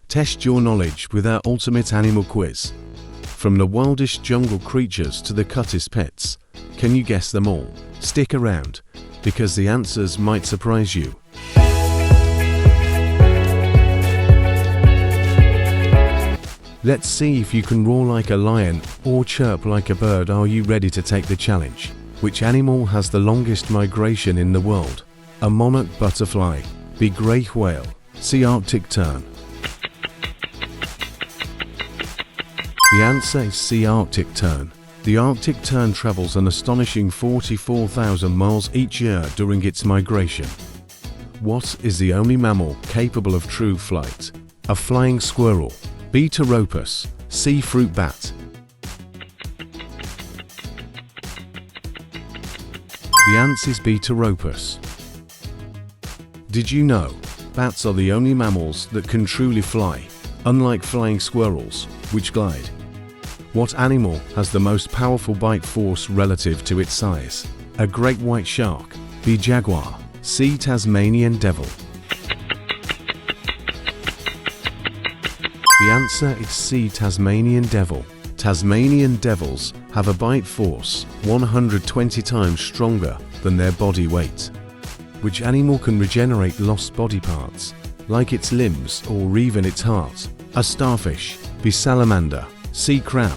Test your knowledge with our ultimate animal quiz. From the wildest jungle creatures to the cuttest pets, can you guess them all? Stick around, because the answers might surprise you. Let's see if you can roar like a lion or chirp like a bird. Are you ready to take the challenge? Which animal has the longest migration in the world? A monarch butterfly, B great whale, C Arctic tern. The answer is C Arctic tern. The Arctic tern travels an astonishing 44,000 miles each year during its migration. What is the only mammal capable of true flight? A flying squirrel, B pteropus, C fruit bat. The answer is B pteropus. Did you know bats are the only mammals that can truly fly, unlike flying squirrels, which glide? What animal has the most powerful bite force relative to its size? A great white shark, B jaguar, C Tasmanian devil. The answer is C Tasmanian devil. Tasmanian devils have a bite force 120 times stronger than their body weight. Which animal can regenerate lost body parts, like its limbs or even its heart? A starfish, B salamander, C crab.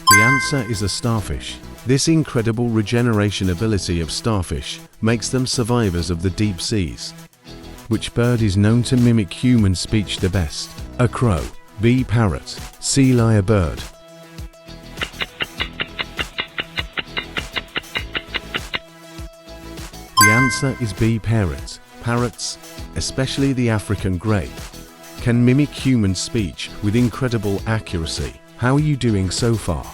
The answer is a starfish. This incredible regeneration ability of starfish makes them survivors of the deep seas. Which bird is known to mimic human speech the best? A crow, B parrot, C lyrebird. The answer is B parrot. Parrots, especially the African grey, can mimic human speech with incredible accuracy. How are you doing so far?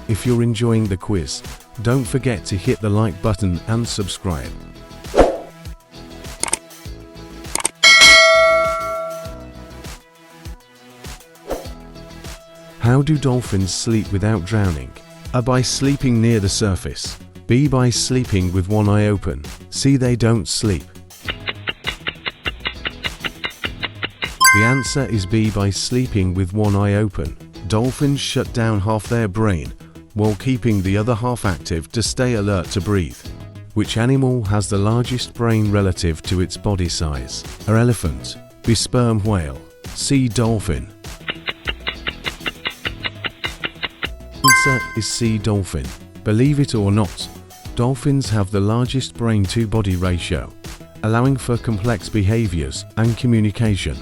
If you're enjoying the quiz, don't forget to hit the like button and subscribe. How do dolphins sleep without drowning? A by sleeping near the surface, B by sleeping with one eye open, C they don't sleep. The answer is B by sleeping with one eye open. Dolphins shut down half their brain while keeping the other half active to stay alert to breathe. Which animal has the largest brain relative to its body size? A elephant, B sperm whale, C dolphin. Answer is C dolphin. Believe it or not, dolphins have the largest brain-to-body ratio, allowing for complex behaviors and communication.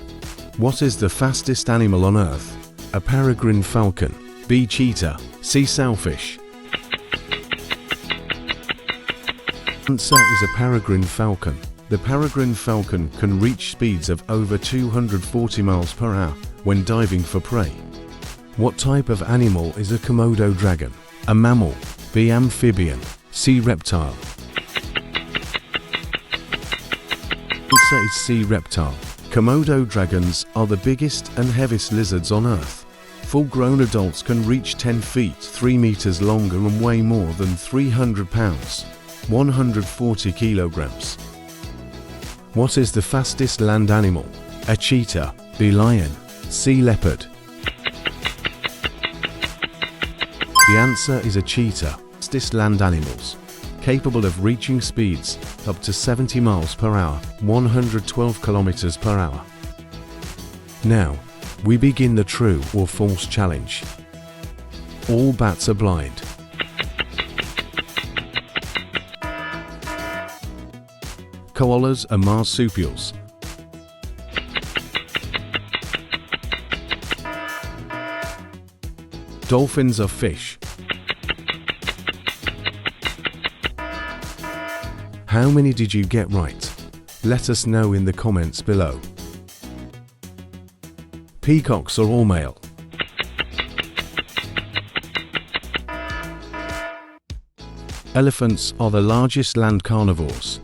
What is the fastest animal on Earth? A peregrine falcon, B cheetah, C sailfish. Answer is a peregrine falcon. The peregrine falcon can reach speeds of over 240 miles per hour when diving for prey. What type of animal is a Komodo dragon? A mammal, B amphibian, C reptile. Answer is C reptile. Komodo dragons are the biggest and heaviest lizards on Earth. Full-grown adults can reach 10 feet 3 meters longer and weigh more than 300 pounds, 140 kilograms. What is the fastest land animal? A cheetah, B lion, C leopard. The answer is a cheetah. Fastest land animals, capable of reaching speeds up to 70 miles per hour, 112 kilometers per hour. Now, we begin the true or false challenge. All bats are blind. Koalas are marsupials. Dolphins are fish. How many did you get right? Let us know in the comments below. Peacocks are all male. Elephants are the largest land carnivores.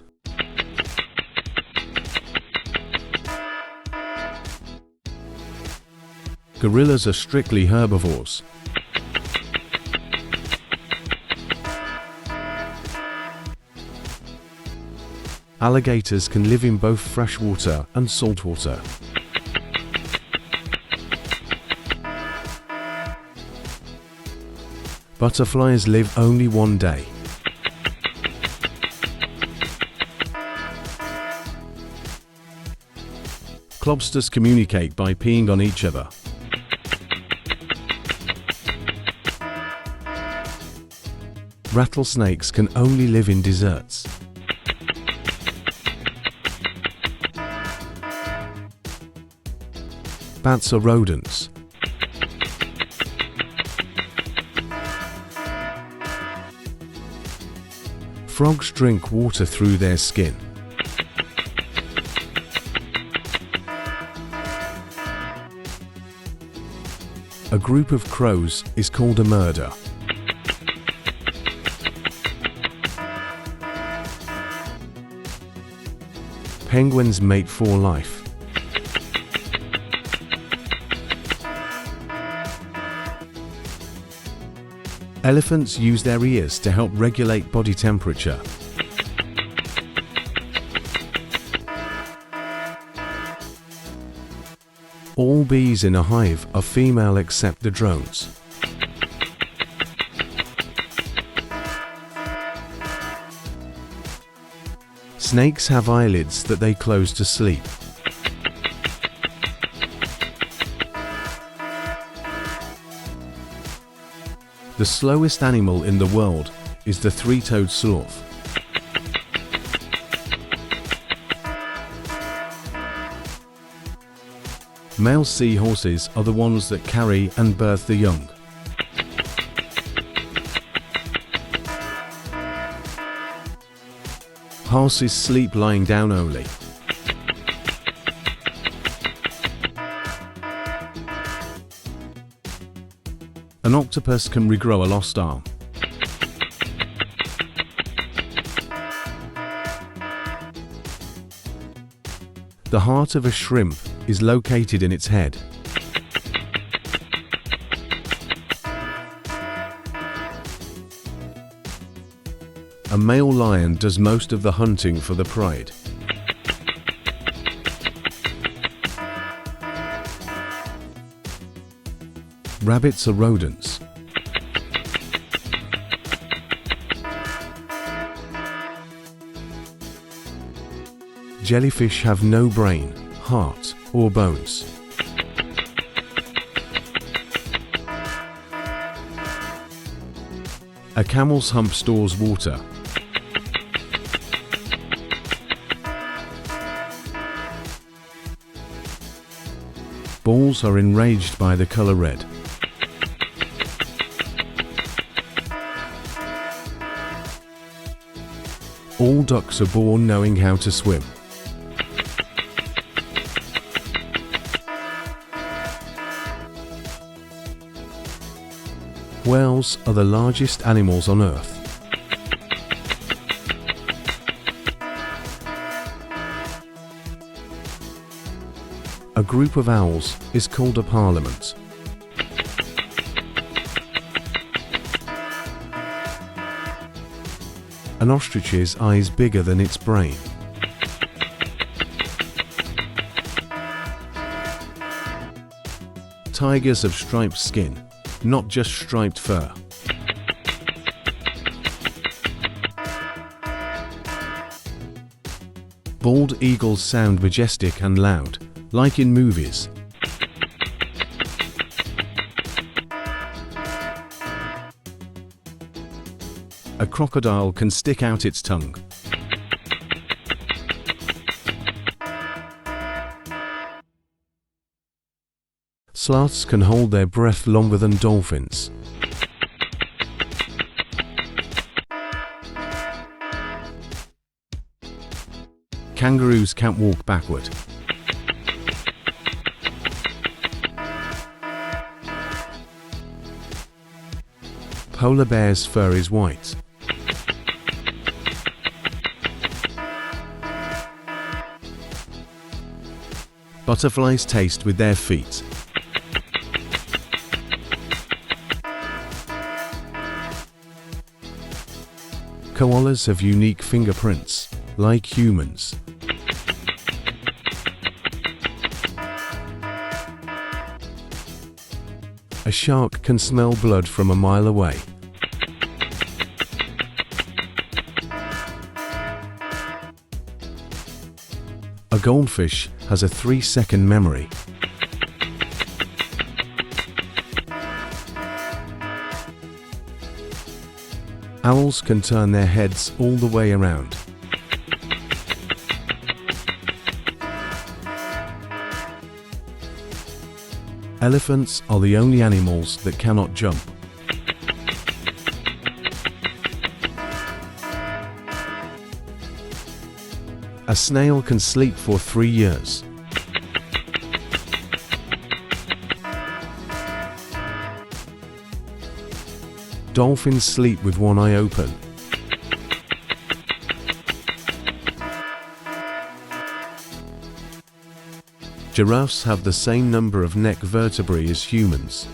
Gorillas are strictly herbivores. Alligators can live in both freshwater and saltwater. Butterflies live only one day. Lobsters communicate by peeing on each other. Rattlesnakes can only live in deserts. Bats are rodents. Frogs drink water through their skin. A group of crows is called a murder. Penguins mate for life. Elephants use their ears to help regulate body temperature. All bees in a hive are female except the drones. Snakes have eyelids that they close to sleep. The slowest animal in the world is the three-toed sloth. Male seahorses are the ones that carry and birth the young. Horses sleep lying down only. An octopus can regrow a lost arm. The heart of a shrimp is located in its head. A male lion does most of the hunting for the pride. Rabbits are rodents. Jellyfish have no brain, heart, or bones. A camel's hump stores water. Bulls are enraged by the color red. All ducks are born knowing how to swim. Whales are the largest animals on Earth. A group of owls is called a parliament. An ostrich's eye is bigger than its brain. Tigers have striped skin, not just striped fur. Bald eagles sound majestic and loud, like in movies. A crocodile can stick out its tongue. Sloths can hold their breath longer than dolphins. Kangaroos can't walk backward. Polar bear's fur is white. Butterflies taste with their feet. Koalas have unique fingerprints. like humans. A shark can smell blood from a mile away. A goldfish has a 3-second memory. Owls can turn their heads all the way around. Elephants are the only animals that cannot jump. A snail can sleep for 3 years. Dolphins sleep with one eye open. Giraffes have the same number of neck vertebrae as humans.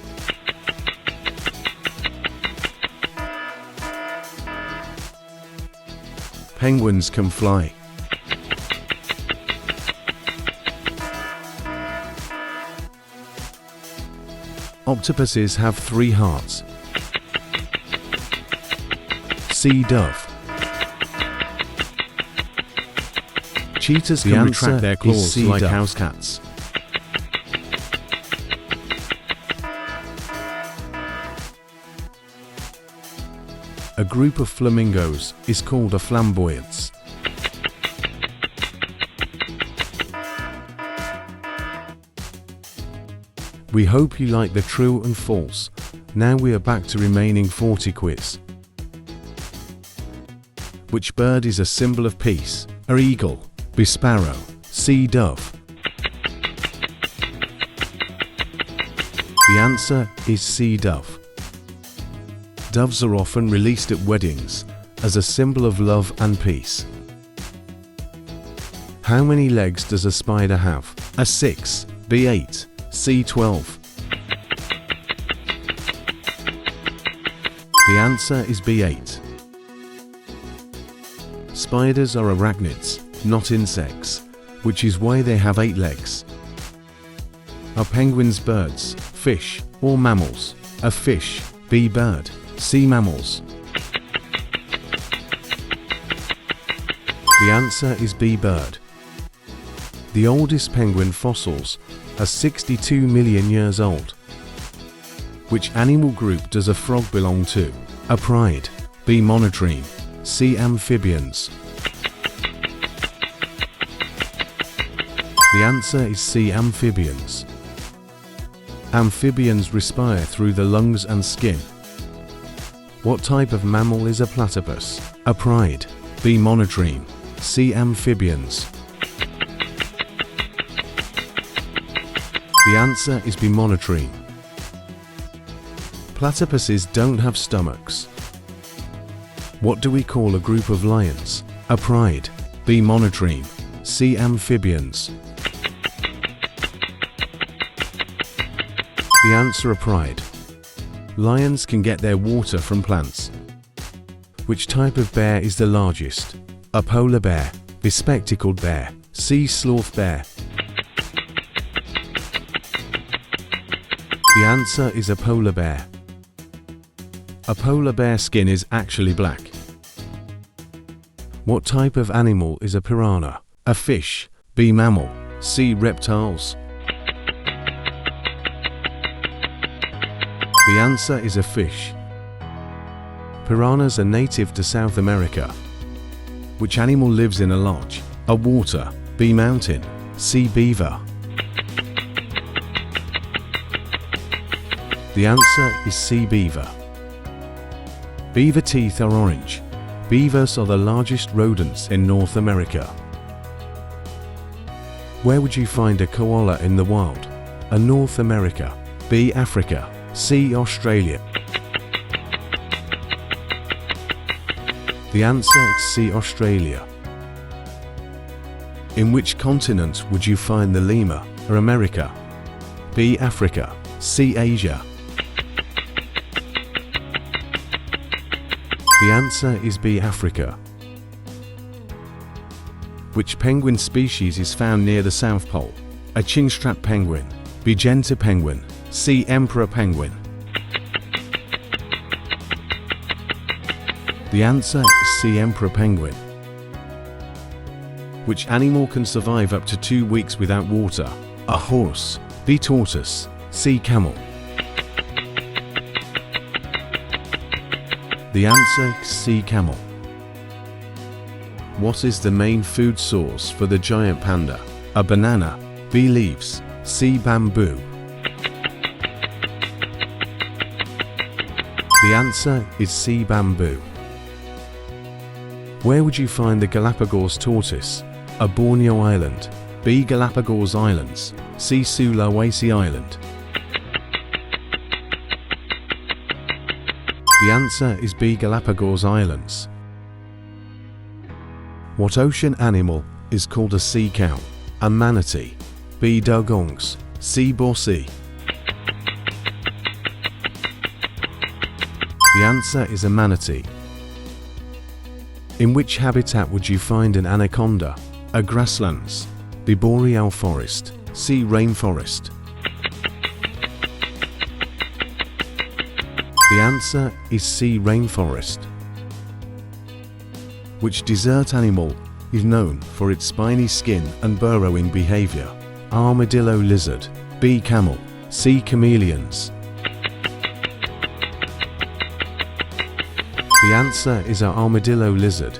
Penguins can fly. Octopuses have 3 hearts. Sea dove. Cheetahs can retract their claws like house cats. A group of flamingos is called a flamboyance. We hope you like the true and false. Now we are back to remaining 40 quiz. Which bird is a symbol of peace? A eagle, B sparrow, C dove. The answer is C dove. Doves are often released at weddings as a symbol of love and peace. How many legs does a spider have? A 6, B 8, C 12. The answer is B 8. Spiders are arachnids, not insects, which is why they have 8 legs. Are penguins birds, fish, or mammals? A fish, B bird, C mammals. The answer is B bird. The oldest penguin fossils are 62 million years old. Which animal group does a frog belong to? A pride, B monotreme, C amphibians. The answer is C amphibians. Amphibians respire through the lungs and skin. What type of mammal is a platypus? A pride, B monotreme, C amphibians. The answer is B monotreme. Platypuses don't have stomachs. What do we call a group of lions? A pride, B monotreme, C amphibians. The answer, a pride. Lions can get their water from plants. Which type of bear is the largest? A polar bear, B spectacled bear, C sloth bear. The answer is a polar bear. A polar bear skin is actually black. What type of animal is a piranha? A fish, B mammal, C reptiles. The answer is a fish. Piranhas are native to South America. Which animal lives in a lodge? A water, B mountain, C beaver. The answer is C beaver. Beaver teeth are orange. Beavers are the largest rodents in North America. Where would you find a koala in the wild? A North America, B Africa, C Australia. The answer is C Australia. In which continent would you find the lemur? Or America, B Africa, C Asia. The answer is B Africa. Which penguin species is found near the South Pole? A chinstrap penguin, B. Genta penguin, C. Emperor penguin. The answer is C. Emperor penguin. Which animal can survive up to 2 weeks without water? A horse, B. Tortoise, C. Camel. The answer is C. Camel. What is the main food source for the giant panda? A banana, B. Leaves, C. Bamboo. The answer is C. Bamboo. Where would you find the Galapagos tortoise? A Borneo Island, B. Galapagos Islands, C. Sulawesi Island. The answer is B. Galapagos Islands. What ocean animal is called a sea cow? A manatee, B. dugongs, C. borsee. The answer is a manatee. In which habitat would you find an anaconda? A grasslands, B. boreal forest, C. rainforest. The answer is C. rainforest. Which desert animal is known for its spiny skin and burrowing behavior? Armadillo lizard, B. camel, C. chameleons. The answer is an armadillo lizard.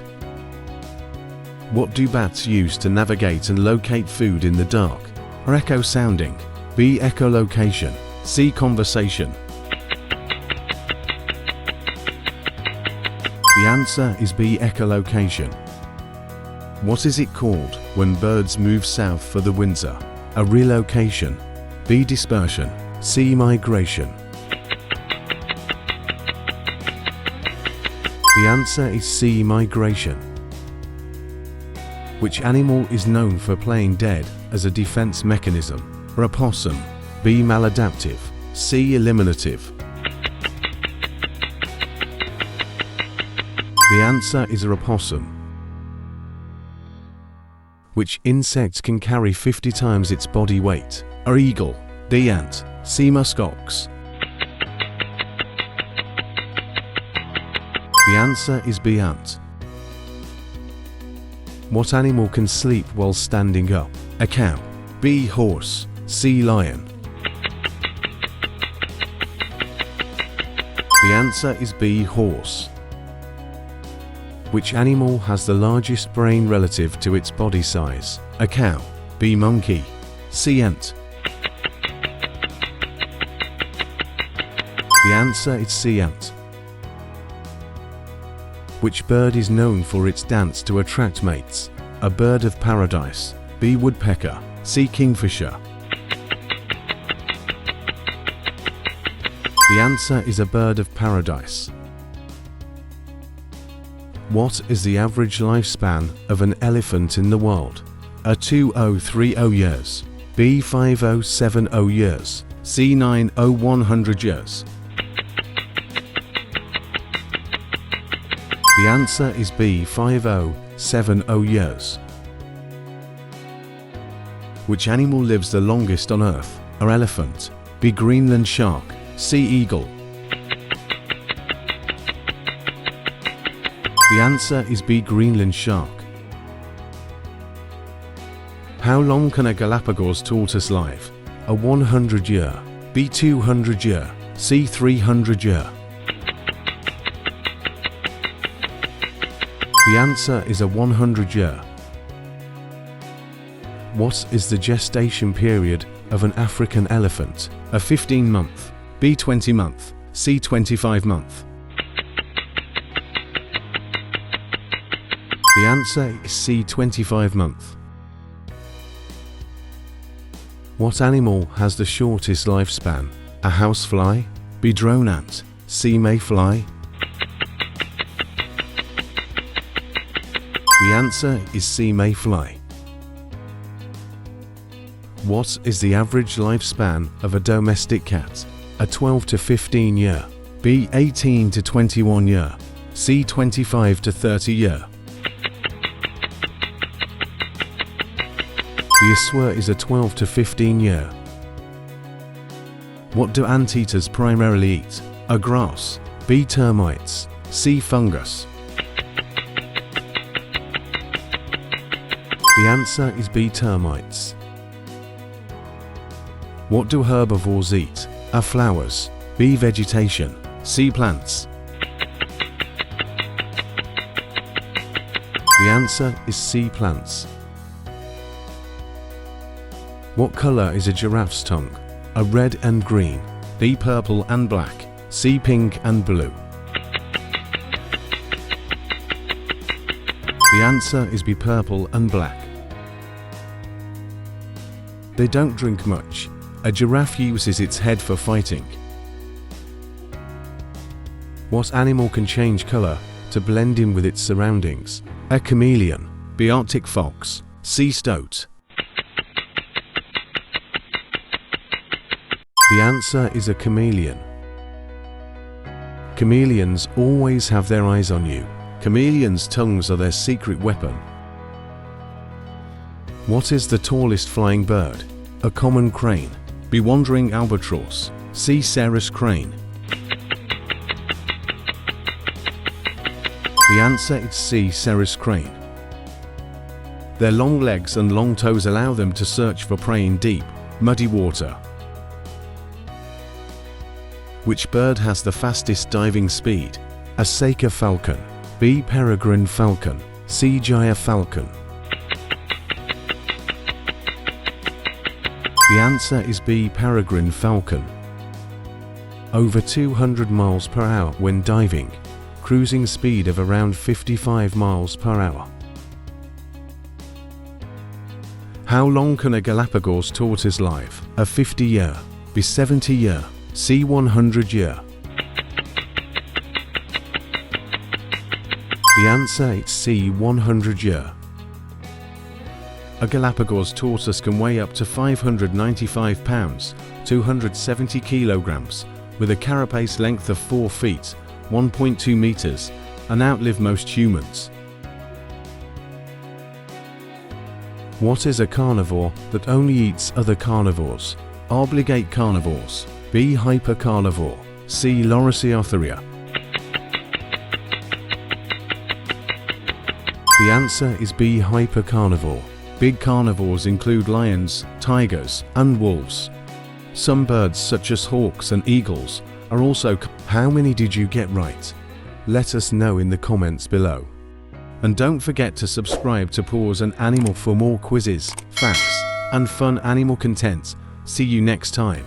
What do bats use to navigate and locate food in the dark? Echo sounding, B. echolocation, C. conversation. The answer is B. echolocation. What is it called when birds move south for the winter? A relocation, B. dispersion, C. migration. The answer is C. migration. Which animal is known for playing dead as a defense mechanism? A possum, B. maladaptive, C. eliminative. The answer is a opossum. Which insect can carry 50 times its body weight? A eagle, B. ant, C. muskox. The answer is B. ant. What animal can sleep while standing up? A cow, B. horse, C. lion. The answer is B. horse. Which animal has the largest brain relative to its body size? A cow, B. monkey, C. ant. The answer is C. ant. Which bird is known for its dance to attract mates? A bird of paradise, B. woodpecker, C. kingfisher. The answer is a bird of paradise. What is the average lifespan of an elephant in the world? A 2030 years, B. 5070 years, C. 90100 years. The answer is B. 5070 years. Which animal lives the longest on Earth? A elephant, B. Greenland shark, C. eagle. The answer is B. Greenland shark. How long can a Galapagos tortoise live? A 100 year, B. 200 year, C. 300 year. The answer is a 100 year. What is the gestation period of an African elephant? A 15-month, B. 20-month, C. 25-month. The answer is C. 25-month. What animal has the shortest lifespan? A housefly, B. drone ant, C. mayfly. The answer is C. mayfly. What is the average lifespan of a domestic cat? A 12 to 15 year, B. 18 to 21 year, C. 25 to 30 year. The Aswa is a 12 to 15 year. What do anteaters primarily eat? A. Grass. B. Termites. C. Fungus. The answer is B. Termites. What do herbivores eat? A. Flowers. B. Vegetation. C. Plants. The answer is C. Plants. What color is a giraffe's tongue? A. Red and green. B. Purple and black. C. Pink and blue. The answer is B. Purple and black. They don't drink much. A giraffe uses its head for fighting. What animal can change color to blend in with its surroundings? A. Chameleon. B. Arctic fox. C. Stoat. The answer is a chameleon. Chameleons always have their eyes on you. Chameleons' tongues are their secret weapon. What is the tallest flying bird? A. Common crane. B. Wandering albatross. C. Cerus crane. The answer is C. Cerus crane. Their long legs and long toes allow them to search for prey in deep, muddy water. Which bird has the fastest diving speed? A. Saka falcon. B. Peregrine falcon. C. Jaya falcon. The answer is B. Peregrine falcon. Over 200 miles per hour when diving. Cruising speed of around 55 miles per hour. How long can a Galapagos tortoise live? A. 50 year. B. 70 year. C. 100 year. The answer is C. 100 year. A Galapagos tortoise can weigh up to 595 pounds, 270 kilograms, with a carapace length of 4 feet, 1.2 meters, and outlive most humans. What is a carnivore that only eats other carnivores? Obligate carnivores. B. Hypercarnivore. C. Lorisiotharia. The answer is B. Hypercarnivore. Big carnivores include lions, tigers, and wolves. Some birds such as hawks and eagles are also. How many did you get right? Let us know in the comments below. And don't forget to subscribe to Paws and Animal for more quizzes, facts, and fun animal content. See you next time.